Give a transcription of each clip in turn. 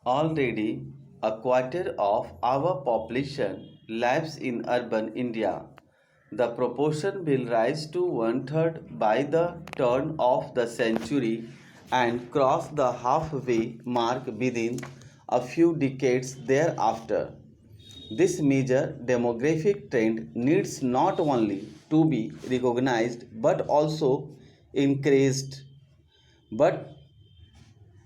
Already, a quarter of our population lives in urban India. The proportion will rise to one third by the turn of the century and cross the halfway mark within a few decades thereafter. This major demographic trend needs not only to be recognized but also increased. But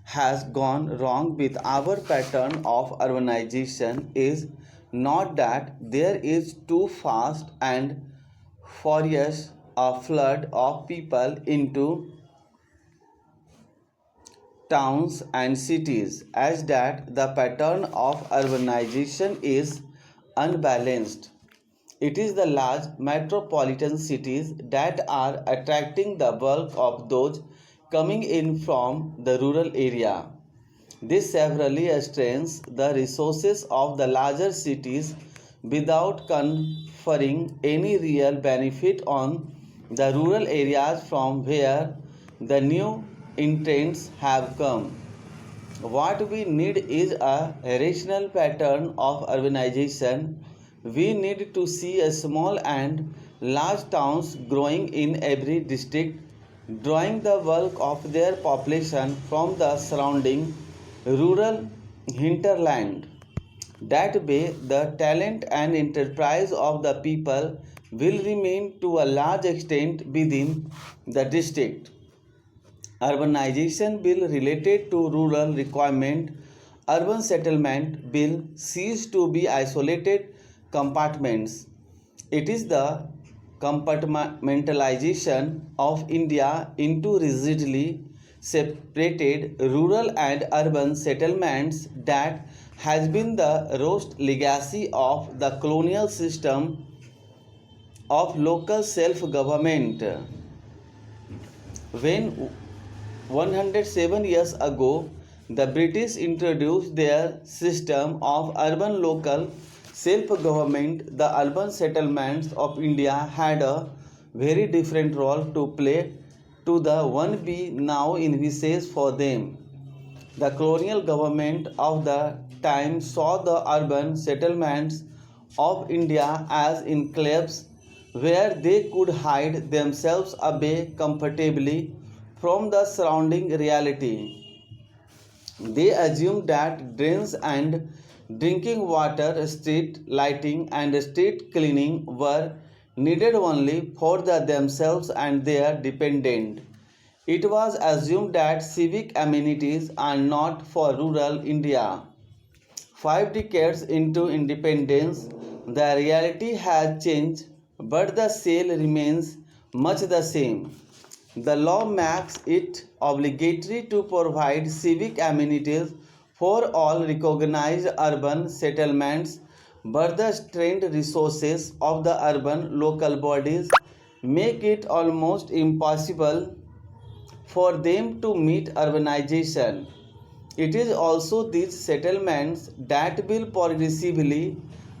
has gone wrong with our pattern of urbanization is not that there is too fast and furious a flood of people into towns and cities, as that the pattern of urbanization is unbalanced. It is the large metropolitan cities that are attracting the bulk of those coming in from the rural area. This severely strains the resources of the larger cities without conferring any real benefit on the rural areas from where the new entrants have come. What we need is a rational pattern of urbanization. We need to see a small and large towns growing in every district, drawing the bulk of their population from the surrounding rural hinterland. That way, the talent and enterprise of the people will remain to a large extent within the district. Urbanization bill related to rural requirement, urban settlement bill cease to be isolated compartments. It is the compartmentalization of India into rigidly separated rural and urban settlements that has been the roast legacy of the colonial system of local self-government. When 107 years ago, the British introduced their system of urban local self-government. The urban settlements of India had a very different role to play to the one we now envisage for them. The colonial government of the time saw the urban settlements of India as enclaves where they could hide themselves away comfortably from the surrounding reality. They assumed that drains and drinking water, street lighting, and street cleaning were needed only for themselves and their dependent. It was assumed that civic amenities are not for rural India. 5 decades into independence, the reality has changed, but the sale remains much the same. The law makes it obligatory to provide civic amenities for all recognized urban settlements, but the strained resources of the urban local bodies make it almost impossible for them to meet urbanization. It is also these settlements that will progressively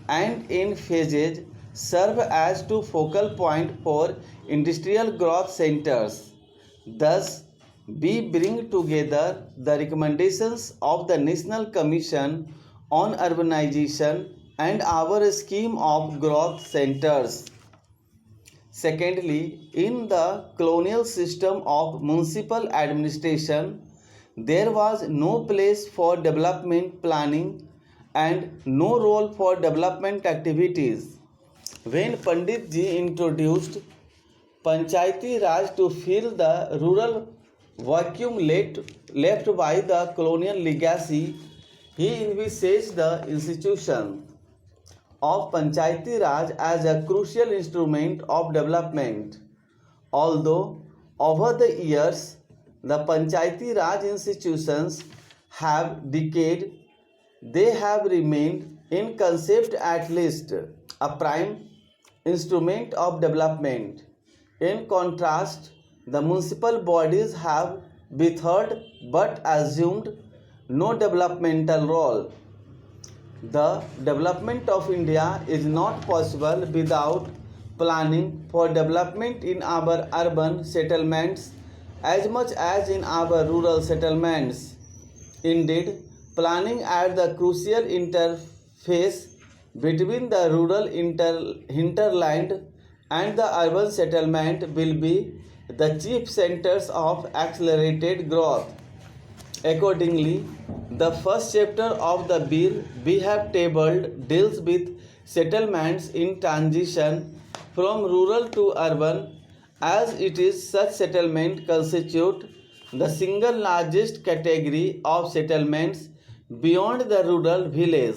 and in phases serve as to focal point for industrial growth centers. Thus, we bring together the recommendations of the National Commission on Urbanization and our scheme of growth centers. Secondly, in the colonial system of municipal administration, there was no place for development planning and no role for development activities. When Pandit ji introduced Panchayati Raj to fill the rural vacuum left by the colonial legacy, he envisaged the institution of Panchayati Raj as a crucial instrument of development. Although over the years the Panchayati Raj institutions have decayed, they have remained, in concept at least, a prime instrument of development. In contrast, the municipal bodies have withered but assumed no developmental role. The development of India is not possible without planning for development in our urban settlements as much as in our rural settlements. Indeed, planning at the crucial interface between the rural hinterland and the urban settlement will be the chief centers of accelerated growth. Accordingly, the first chapter of the bill we have tabled deals with settlements in transition from rural to urban, as it is such settlement constitute the single largest category of settlements beyond the rural village.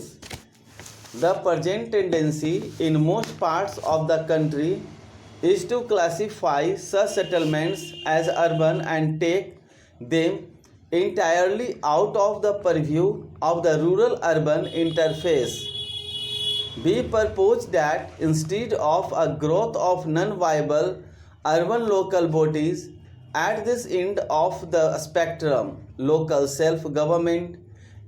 The present tendency in most parts of the country is to classify such settlements as urban and take them entirely out of the purview of the rural urban interface. We propose that instead of a growth of non viable urban local bodies at this end of the spectrum, local self government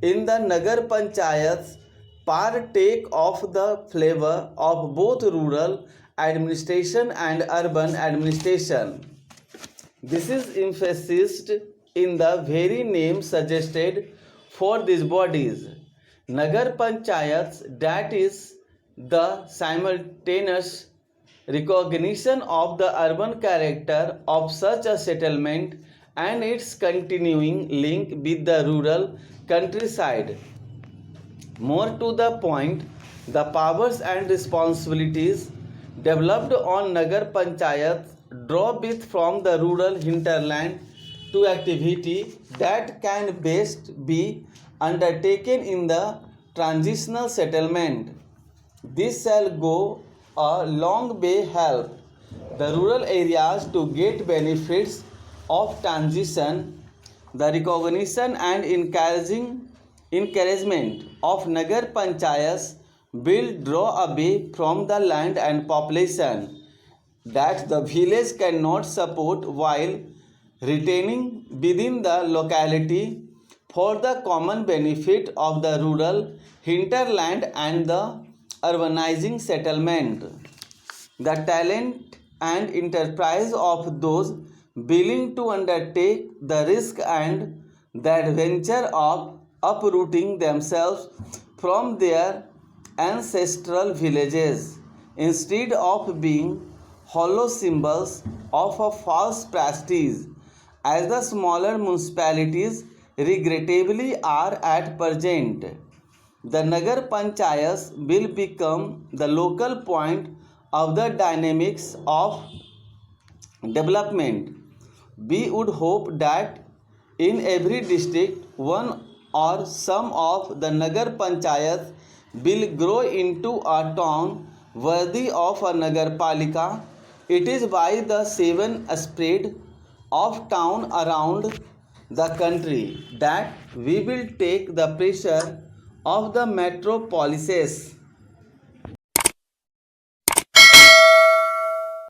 in the Nagar Panchayats partake of the flavor of both rural administration and urban administration. This is emphasized in the very name suggested for these bodies. Nagar Panchayats, that is, the simultaneous recognition of the urban character of such a settlement and its continuing link with the rural countryside. More to the point, the powers and responsibilities developed on Nagar Panchayats draw with from the rural hinterland to activity that can best be undertaken in the transitional settlement. This shall go a long way help the rural areas to get benefits of transition. The recognition and encouragement of Nagar Panchayats will draw away from the land and population that the village cannot support while retaining within the locality for the common benefit of the rural hinterland and the urbanizing settlement. The talent and enterprise of those willing to undertake the risk and the adventure of uprooting themselves from their ancestral villages instead of being hollow symbols of a false prestige, as the smaller municipalities regrettably are at present. The Nagar Panchayats will become the local point of the dynamics of development. We would hope that in every district one or some of the Nagar Panchayats will grow into a town worthy of a Nagar Palika. It is by the seven spread of town around the country that we will take the pressure of the metropolises